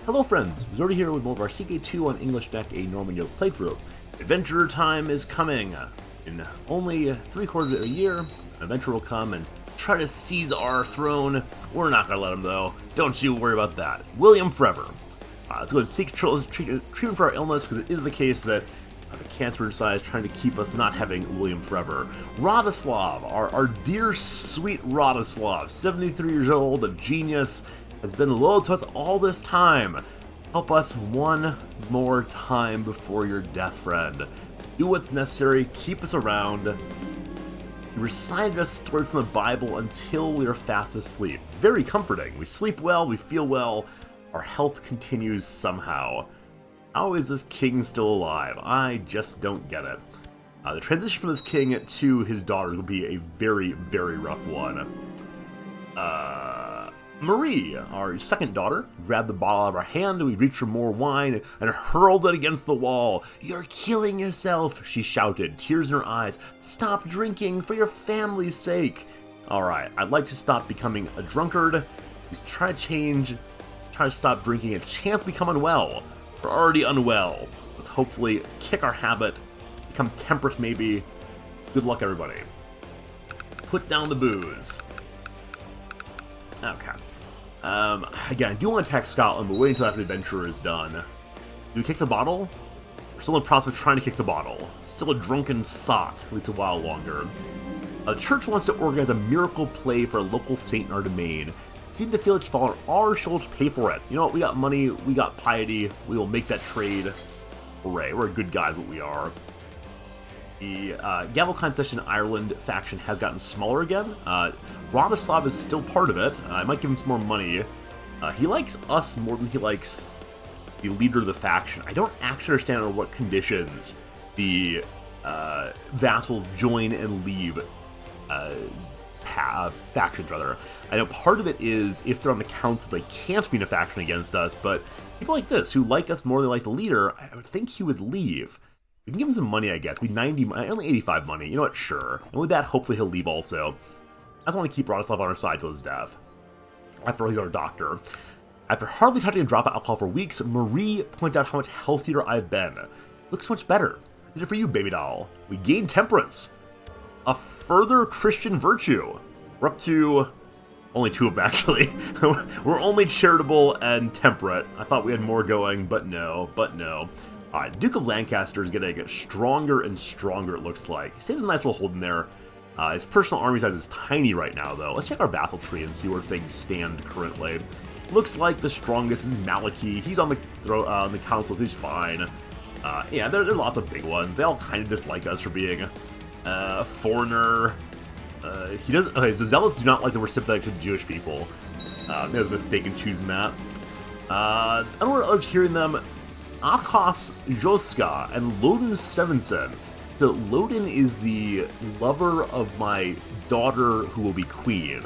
Hello friends, Zordy here with more of our CK2 on English Deck, a Norman Yoke playthrough. Adventure time is coming. In only 3/4 of a year, an adventurer will come and try to seize our throne. We're not going to let him though. Don't you worry about that. William Forever. Let's go and seek treatment for our illness, because it is the case that the cancer inside is trying to keep us not having William Forever. Radislav, our dear sweet Radislav, 73 years old, a genius, has been loyal to us all this time. Help us one more time before your death, friend. Do what's necessary, keep us around. He recited us stories from the Bible until we are fast asleep. Very comforting. We sleep well, we feel well, our health continues somehow. How is this king still alive? I just don't get it. The transition from this king to his daughters will be a very, very rough one. Marie, our second daughter, grabbed the bottle out of her hand. We reached for more wine and hurled it against the wall. "You're killing yourself," she shouted, tears in her eyes. "Stop drinking for your family's sake." Alright, I'd like to stop becoming a drunkard. Just try to change, try to stop drinking, a chance to become unwell. We're already unwell. Let's hopefully kick our habit, become temperate maybe. Good luck, everybody. Put down the booze. Okay. Again, I do want to attack Scotland, but wait until after the adventure is done. Do we kick the bottle? We're still in the process of trying to kick the bottle. Still a drunken sot, at least a while longer. The church wants to organize a miracle play for a local saint in our domain. It seemed to feel it's fallen on our shoulders to pay for it. You know what, we got money, we got piety, we will make that trade. Hooray, we're good guys, what we are. The Gavelkind Session Ireland faction has gotten smaller again. Radislav is still part of it. I might give him some more money. He likes us more than he likes the leader of the faction. I don't actually understand under what conditions the vassals join and leave factions, rather. I know part of it is if they're on the council, they can't be in a faction against us, but people like this, who like us more than like the leader, I would think he would leave. We can give him some money, I guess. We 90, only 85 money. You know what? Sure. And with that, hopefully he'll leave also. I just want to keep Radislav on our side till his death. After all, he's our doctor. After hardly touching a drop of alcohol for weeks, Marie pointed out how much healthier I've been. Looks much better. I did it for you, baby doll. We gained temperance. A further Christian virtue. We're up to only 2 of them, actually. We're only charitable and temperate. I thought we had more going, but no. Alright, Duke of Lancaster is getting stronger and stronger, it looks like. He stays a nice little hold in there. His personal army size is tiny right now, though. Let's check our vassal tree and see where things stand currently. Looks like the strongest is Malachy. He's on the council, he's fine. Yeah, there are lots of big ones. They all kind of dislike us for being a foreigner. He doesn't. Okay, so Zealots do not like that we're sympathetic to Jewish people. I was mistaken choosing that. I don't know what I was hearing them. Akos Joska and Loden Stevenson. So Loden is the lover of my daughter who will be queen.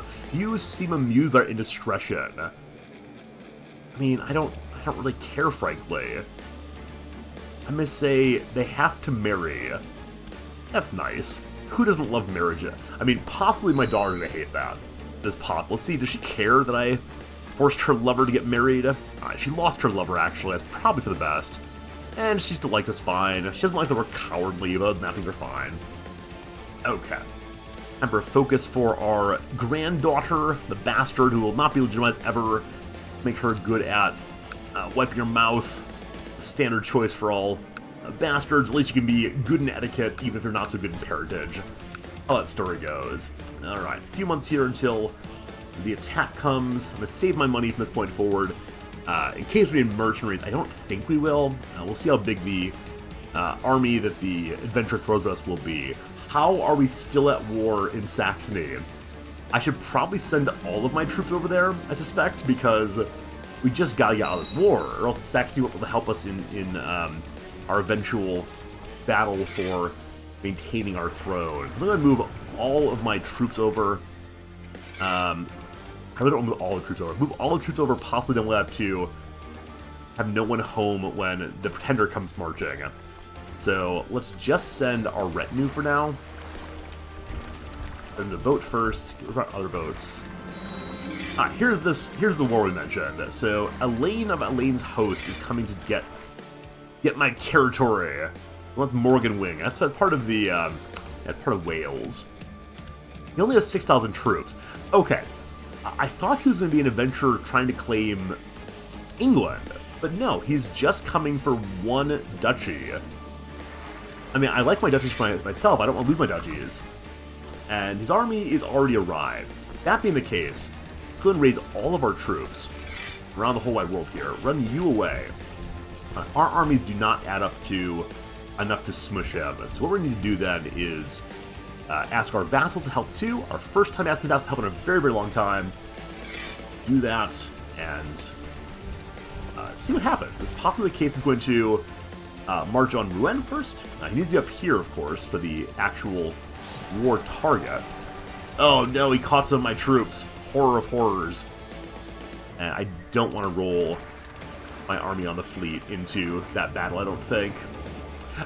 Few seem amused by our indiscretion. I mean, I don't really care, frankly. I'm gonna say they have to marry. That's nice. Who doesn't love marriage? I mean, possibly my daughter's gonna hate that. It's possible. Let's see, does she care that I forced her lover to get married? She lost her lover, actually. That's probably for the best. And she still likes us fine. She doesn't like that we're cowardly, but I think we're fine. Okay. Time for a focus for our granddaughter, the bastard who will not be legitimized ever. Make her good at wiping her mouth. The standard choice for all bastards. At least you can be good in etiquette, even if you're not so good in parentage. How that story goes. Alright, a few months here until the attack comes. I'm going to save my money from this point forward. In case we need mercenaries, I don't think we will. We'll see how big the army that the adventure throws at us will be. How are we still at war in Saxony? I should probably send all of my troops over there, I suspect, because we just gotta get out of this war, or else Saxony won't be able to help us in our eventual battle for maintaining our throne. So I'm going to move all of my troops over. I really don't move all the troops over. Move all the troops over, possibly then we'll have to have no one home when the Pretender comes marching. So let's just send our retinue for now. Send the boat first. What about other boats? Here's the war we mentioned. So Elaine of Elaine's host is coming to get my territory. Well, that's Morgan Wing. That's part of the that's part of Wales. He only has 6,000 troops. Okay, I thought he was going to be an adventurer trying to claim England, but no, he's just coming for one duchy. I mean, I like my duchies for myself. I don't want to lose my duchies. And his army is already arrived. That being the case, let's go and raise all of our troops around the whole wide world here. Run you away. Our armies do not add up to enough to smush him. So what we need to do then is ask our vassals to help too. Our first time asking vassals to help in a very, very long time. Do that and see what happens. It's possibly the case he's going to march on Rouen first. He needs to be up here, of course, for the actual war target. Oh no, he caught some of my troops. Horror of horrors. And I don't want to roll my army on the fleet into that battle, I don't think.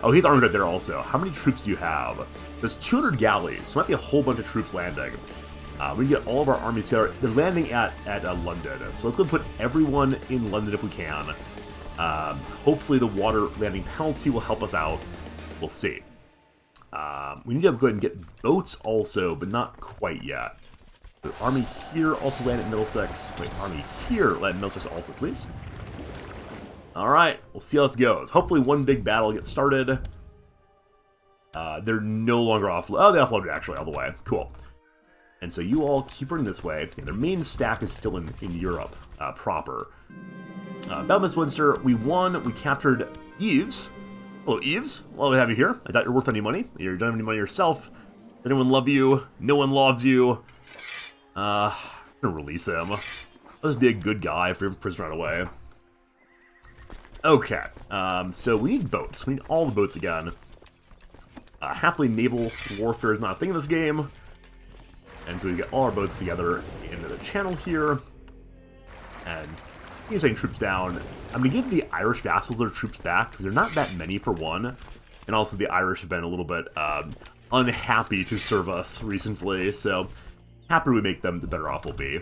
Oh, he's armed right there also. How many troops do you have? There's 200 galleys, so might be a whole bunch of troops landing. We can get all of our armies together. They're landing at London, so let's go put everyone in London if we can. Hopefully the water landing penalty will help us out. We'll see. We need to go ahead and get boats also, but not quite yet. The army here also land at Middlesex. Wait, army here land at Middlesex also, please. Alright, we'll see how this goes. Hopefully one big battle gets started. They're no longer offloaded. Oh, they offloaded actually all the way. Cool. And so you all keep running this way. And their main stack is still in Europe proper. Belmas Winster, we won. We captured Eves. Hello, Eves. What do we have you here? I doubt you're worth any money. You don't have any money yourself. Does anyone love you? No one loves you. I'm gonna release him. Let's be a good guy if you're prison right away. Okay, so we need boats. We need all the boats again. Happily, naval warfare is not a thing in this game. And so we get all our boats together into the channel here. And keep sending troops down. I'm going to give the Irish vassals their troops back, because they're not that many for one. And also the Irish have been a little bit unhappy to serve us recently, so happier we make them, the better off we'll be.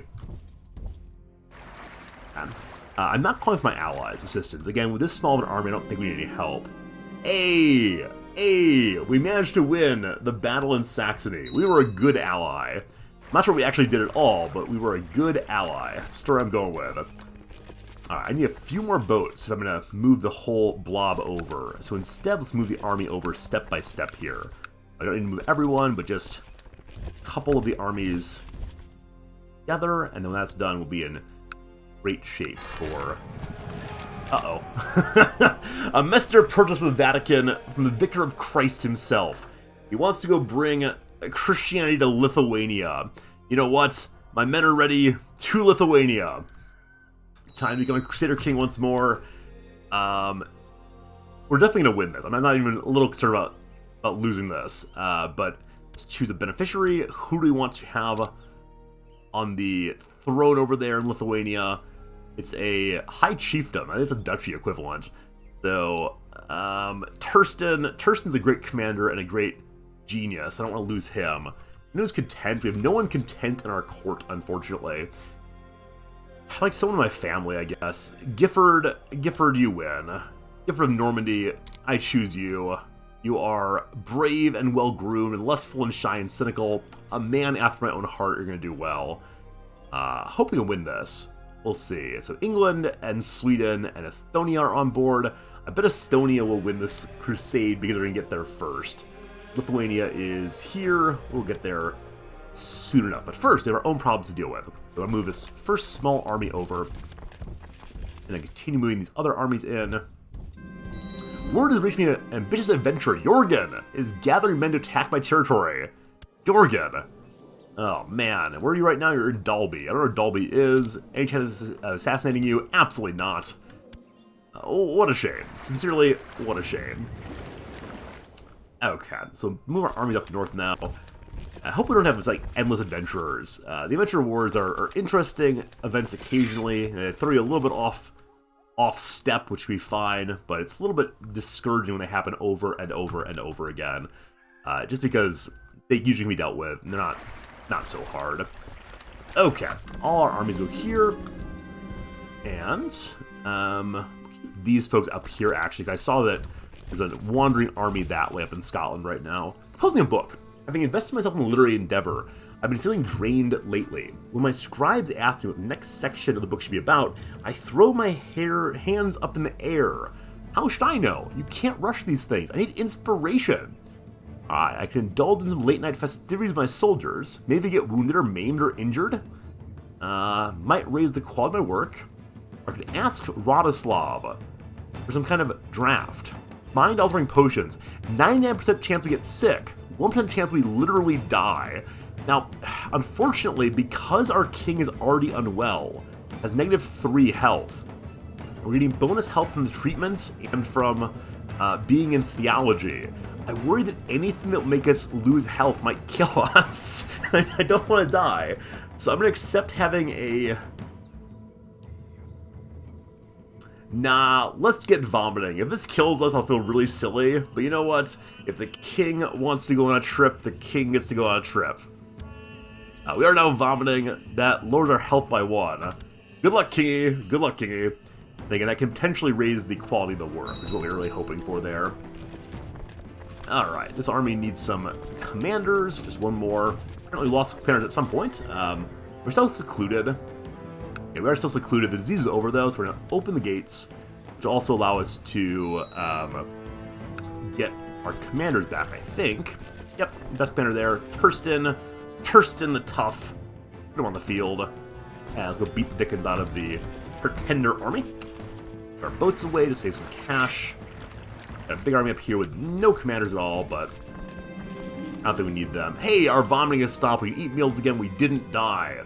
I'm not calling for my allies' assistance. Again, with this small of an army, I don't think we need any help. Hey! We managed to win the battle in Saxony. We were a good ally. I'm not sure we actually did it all, but we were a good ally. That's the story I'm going with. I need a few more boats if I'm going to move the whole blob over. So instead, let's move the army over step by step here. I don't need to move everyone, but just a couple of the armies together, and then when that's done, we'll be in great shape for... Uh-oh. A messenger purchased from the Vatican from the Vicar of Christ himself. He wants to go bring Christianity to Lithuania. You know what? My men are ready to Lithuania. Time to become a Crusader king once more. We're definitely going to win this. I'm not even a little concerned about losing this. But let's choose a beneficiary. Who do we want to have on the throne over there in Lithuania? It's a high chiefdom. I think it's a duchy equivalent. So, Tursten's a great commander and a great genius. I don't want to lose him. Who's content? We have no one content in our court, unfortunately. I like someone in my family, I guess. Gifford, you win. Gifford of Normandy, I choose you. You are brave and well-groomed and lustful and shy and cynical. A man after my own heart, you're going to do well. Hope we can win this. We'll see. So England and Sweden and Estonia are on board. I bet Estonia will win this crusade because they're going to get there first. Lithuania is here. We'll get there soon enough. But first, we have our own problems to deal with. So I'll move this first small army over. And then continue moving these other armies in. Word has reached me an ambitious adventurer, Jorgen, is gathering men to attack my territory. Jorgen. Oh, man. Where are you right now? You're in Dalby. I don't know where Dalby is. Any chance of assassinating you? Absolutely not. Oh, what a shame. Sincerely, what a shame. Okay, so move our armies up north now. I hope we don't have this, like, endless adventurers. The adventure wars are interesting events occasionally. They throw you a little bit off step, which would be fine, but it's a little bit discouraging when they happen over and over and over again. Just because they usually can be dealt with, and they're not so hard. Okay, all our armies go here, and these folks up here, actually, 'cause I saw that there's a wandering army that way up in Scotland right now. Composing a book. Having invested myself in a literary endeavor, I've been feeling drained lately. When my scribes ask me what the next section of the book should be about, I throw my hands up in the air. How should I know? You can't rush these things. I need inspiration. I can indulge in some late-night festivities with my soldiers, maybe get wounded or maimed or injured. Might raise the quality of my work. Or I can ask Rodislav for some kind of draft. Mind-altering potions. 99% chance we get sick. 1% chance we literally die. Now, unfortunately, because our king is already unwell, has -3 health, we're getting bonus health from the treatments and from being in theology. I worry that anything that will make us lose health might kill us. I don't want to die. So I'm going to accept having a... Nah, let's get vomiting. If this kills us, I'll feel really silly. But you know what? If the king wants to go on a trip, the king gets to go on a trip. We are now vomiting. That lowers our health by 1. Good luck, Kingy. Good luck, Kingy. And again, that can potentially raise the quality of the work, is what we were really hoping for there. Alright, this army needs some commanders. Just one more. Apparently lost commanders at some point. We're still secluded. Okay, we are still secluded. The disease is over, though, so we're going to open the gates, which will also allow us to get our commanders back, I think. Yep, best commander there. Thurston the Tough. Put him on the field. And let's go beat the dickens out of the Pretender army. Put our boats away to save some cash. Got a big army up here with no commanders at all, but I don't think we need them. Hey, our vomiting has stopped. We can eat meals again. We didn't die.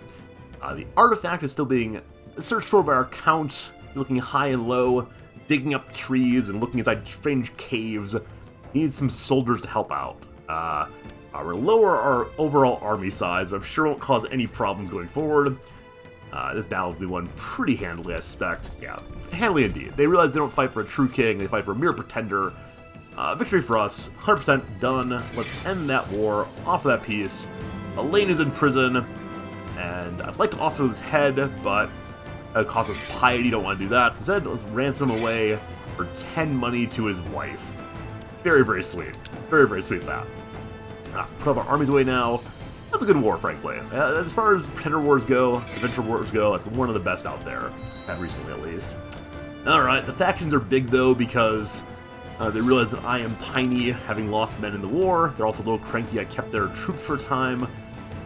The artifact is still being searched for by our count, looking high and low, digging up trees and looking inside strange caves. We need some soldiers to help out. We'll lower our overall army size, but I'm sure won't cause any problems going forward. This battle will be won pretty handily, I suspect. Yeah, handily indeed. They realize they don't fight for a true king, they fight for a mere pretender. Victory for us, 100% done. Let's end that war, offer that peace. Elaine is in prison, and I'd like to offer his head, but it would cost us piety, don't want to do that. So instead, let's ransom him away for 10 money to his wife. Very, very sweet. Very, very sweet that. Put our armies away now. That's a good war, frankly. As far as Pretender Wars go, Adventure Wars go, it's one of the best out there. Recently, at least. Alright, the factions are big, though, because they realize that I am tiny, having lost men in the war. They're also a little cranky. I kept their troops for a time,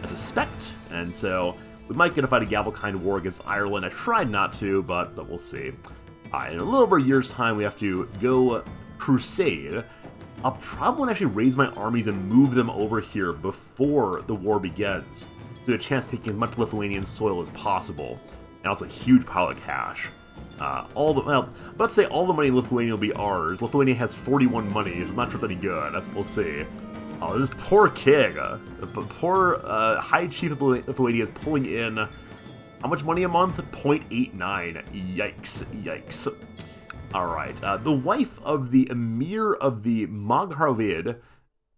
I suspect. And so, we might get to fight a Gavelkind war against Ireland. I tried not to, but we'll see. In a little over a year's time, we have to go crusade. I'll probably actually raise my armies and move them over here before the war begins. Get a chance of taking as much Lithuanian soil as possible. And also a huge pile of cash. Let's say all the money in Lithuania will be ours. Lithuania has 41 money, so I'm not sure it's any good. We'll see. Oh, this poor king. The poor High Chief of Lithuania is pulling in, how much money a month? 0.89. Yikes. Yikes. Alright, the wife of the Emir of the Magharvid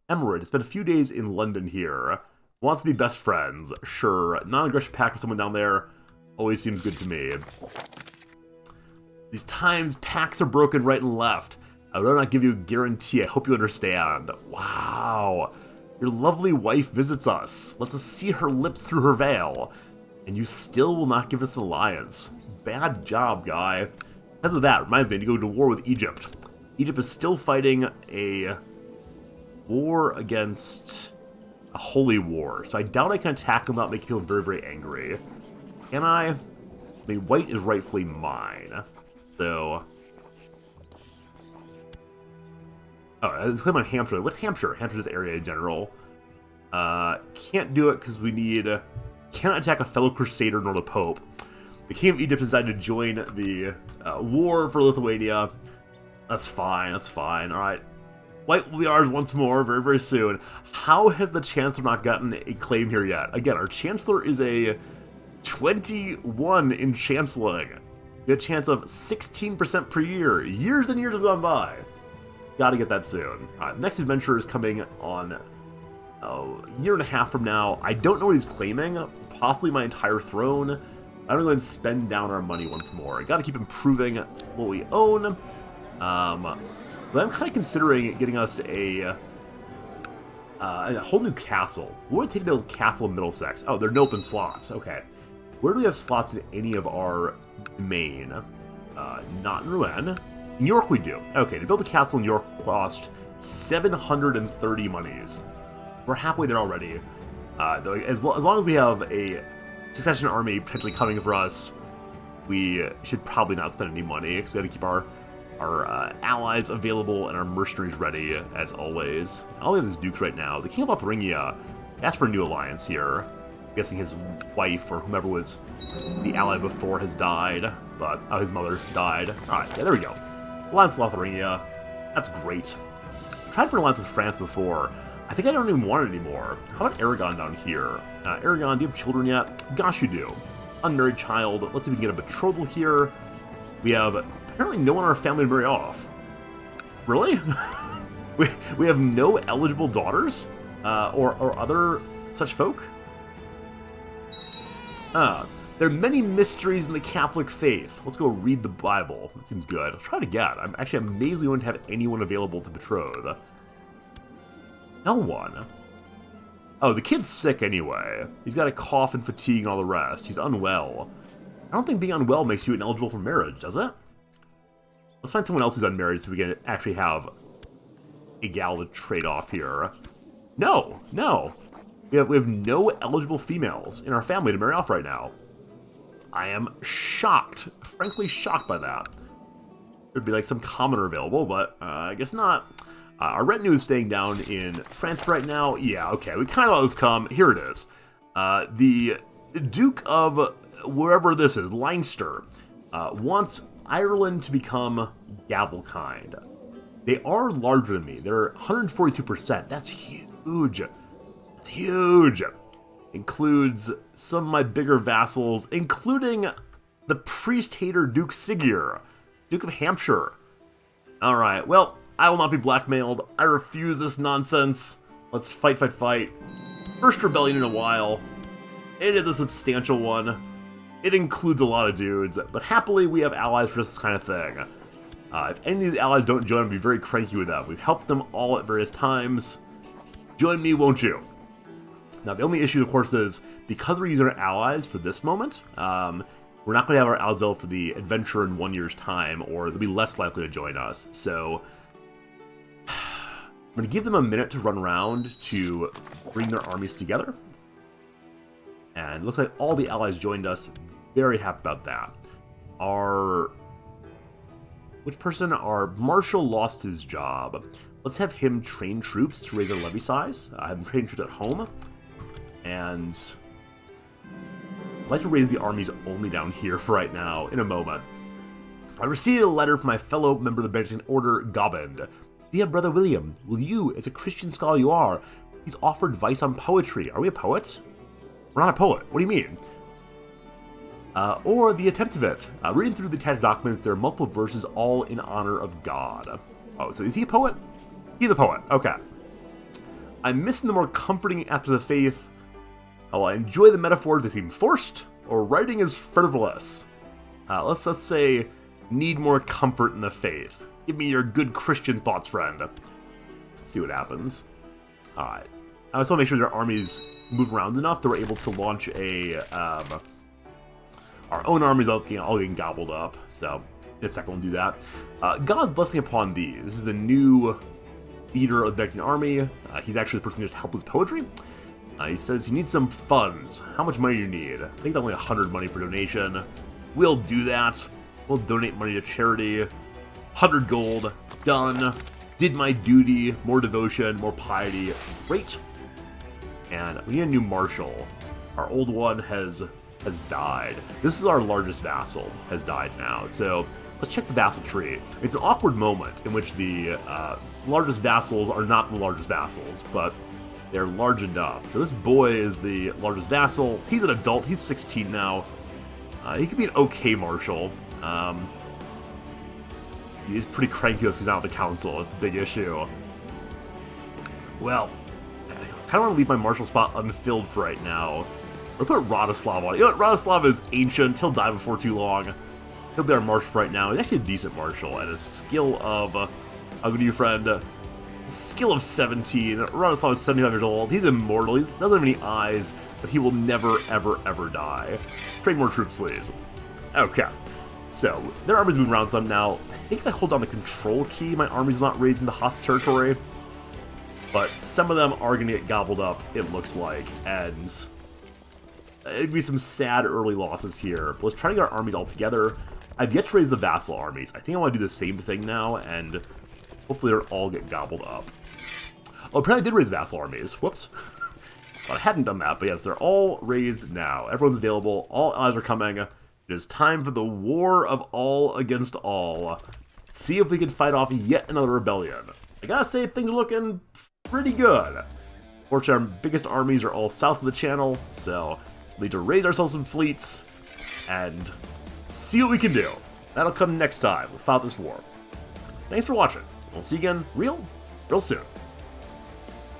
Emirate has spent a few days in London here. Wants to be best friends. Sure. Non-aggression pact with someone down there always seems good to me. These times, pacts are broken right and left. I will not give you a guarantee. I hope you understand. Wow. Your lovely wife visits us. Lets us see her lips through her veil. And you still will not give us an alliance. Bad job, guy. Because of that, reminds me to go to war with Egypt. Egypt is still fighting a war against a holy war, so I doubt I can attack them without making people very, very angry. Can I? I mean, white is rightfully mine. So... Oh, let's claim on Hampshire. What's Hampshire? Hampshire's area in general. Can't do it because we need... Cannot attack a fellow Crusader nor the Pope. The King of Egypt decided to join the war for Lithuania. That's fine, that's fine. Alright. White will be ours once more, very, very soon. How has the Chancellor not gotten a claim here yet? Again, our Chancellor is a 21 in Chancelling. Good chance of 16% per year. Years and years have gone by. Gotta get that soon. Alright, next adventure is coming on a year and a half from now. I don't know what he's claiming. Possibly my entire throne. I'm gonna go ahead and spend down our money once more. I gotta keep improving what we own. But I'm kind of considering getting us a whole new castle. What would it take to build a castle in Middlesex? Oh, there are no open slots. Okay. Where do we have slots in any of our domain? Not in Rouen. In York we do. Okay, to build a castle in York cost 730 monies. We're halfway there already. As long as we have a succession army potentially coming for us, we should probably not spend any money, because we got to keep our allies available and our mercenaries ready, as always. All we have is dukes right now. The King of Lotharingia asked for a new alliance here. I'm guessing his wife or whomever was the ally before has died, but his mother died. Alright, yeah, there we go. Alliance with Lotharingia. That's great. I tried for an alliance with France before. I think I don't even want it anymore. How about Aragon down here? Aragon, do you have children yet? Gosh, you do. Unmarried child. Let's see if we can get a betrothal here. We have apparently no one in our family to marry off. Really? we have no eligible daughters? Or other such folk? There are many mysteries in the Catholic faith. Let's go read the Bible. That seems good. Let's try it again. I'm actually amazed we wouldn't have anyone available to betroth. No one. Oh, the kid's sick anyway. He's got a cough and fatigue and all the rest. He's unwell. I don't think being unwell makes you ineligible for marriage, does it? Let's find someone else who's unmarried so we can actually have a gal to trade off here. No. We have no eligible females in our family to marry off right now. I am shocked. Frankly shocked by that. There'd be like some commoner available, but I guess not. Our retinue is staying down in France right now. Yeah, okay, we kind of let this come. Here it is. The Duke of wherever this is, Leinster, wants Ireland to become Gavelkind. They are larger than me. They're 142%. That's huge. That's huge. Includes some of my bigger vassals, including the priest-hater Duke Siggeir, Duke of Hampshire. All right, well, I will not be blackmailed. I refuse this nonsense. Let's fight. First rebellion in a while. It is a substantial one. It includes a lot of dudes, but happily we have allies for this kind of thing. If any of these allies don't join, I'll be very cranky with them. We've helped them all at various times. Join me, won't you? Now, the only issue, of course, is because we're using our allies for this moment, we're not going to have our allies available for the adventure in 1 year's time, or they'll be less likely to join us. So I'm going to give them a minute to run around to bring their armies together. And it looks like all the allies joined us. Very happy about that. Our Marshal lost his job. Let's have him train troops to raise their levy size. Have him train troops at home. And I'd like to raise the armies only down here for right now, in a moment. I received a letter from my fellow member of the Benedictine Order, Gobend. Dear Brother William, will you, as a Christian scholar you are, please offer advice on poetry? Are we a poet? We're not a poet. What do you mean? Or the attempt of it. Reading through the attached documents, there are multiple verses all in honor of God. Oh, so is he a poet? He's a poet. Okay. I'm missing the more comforting aspect of the faith. While I enjoy the metaphors, they seem forced, or writing is frivolous. Let's say, need more comfort in the faith. Give me your good Christian thoughts, friend. Let's see what happens. Alright. I just want to make sure their armies move around enough that we're able to launch our own armies all getting gobbled up. So, in a second we'll do that. God's blessing upon thee. This is the new leader of the Benedictine army. He's actually the person who just helped with poetry. He says he needs some funds. How much money do you need? I think it's only 100 money for donation. We'll do that. We'll donate money to charity. 100 gold. Done. Did my duty. More devotion. More piety. Great. And we need a new marshal. Our old one has died. This is our largest vassal. Has died now. So let's check the vassal tree. It's an awkward moment in which the largest vassals are not the largest vassals, but they're large enough. So this boy is the largest vassal. He's an adult. He's 16 now. He could be an okay marshal. He's pretty cranky because he's out of the council. It's a big issue. Well, kind of want to leave my marshal spot unfilled for right now. We'll put Radoslav on it. You know what? Radoslav is ancient. He'll die before too long. He'll be our marshal for right now. He's actually a decent marshal and a skill of, I'll go to you, friend. Skill of 17. Radoslav is 75 years old. He's immortal. He doesn't have any eyes, but he will never, ever, ever die. Trade more troops, please. Okay. So, their army's moving around some now. I think if I hold down the control key, my army's not raised into hostile territory. But some of them are going to get gobbled up, it looks like. And it'd be some sad early losses here. But let's try to get our armies all together. I've yet to raise the vassal armies. I think I want to do the same thing now, and hopefully they'll all get gobbled up. Oh, apparently I did raise vassal armies. Whoops. But I hadn't done that, but yes, they're all raised now. Everyone's available. All allies are coming. It is time for the war of all against all. See if we can fight off yet another rebellion. I gotta say, things are looking pretty good. Fortunately, our biggest armies are all south of the channel, so we need to raise ourselves some fleets and see what we can do. That'll come next time. We'll fight this war. Thanks for watching. We'll see you again real soon.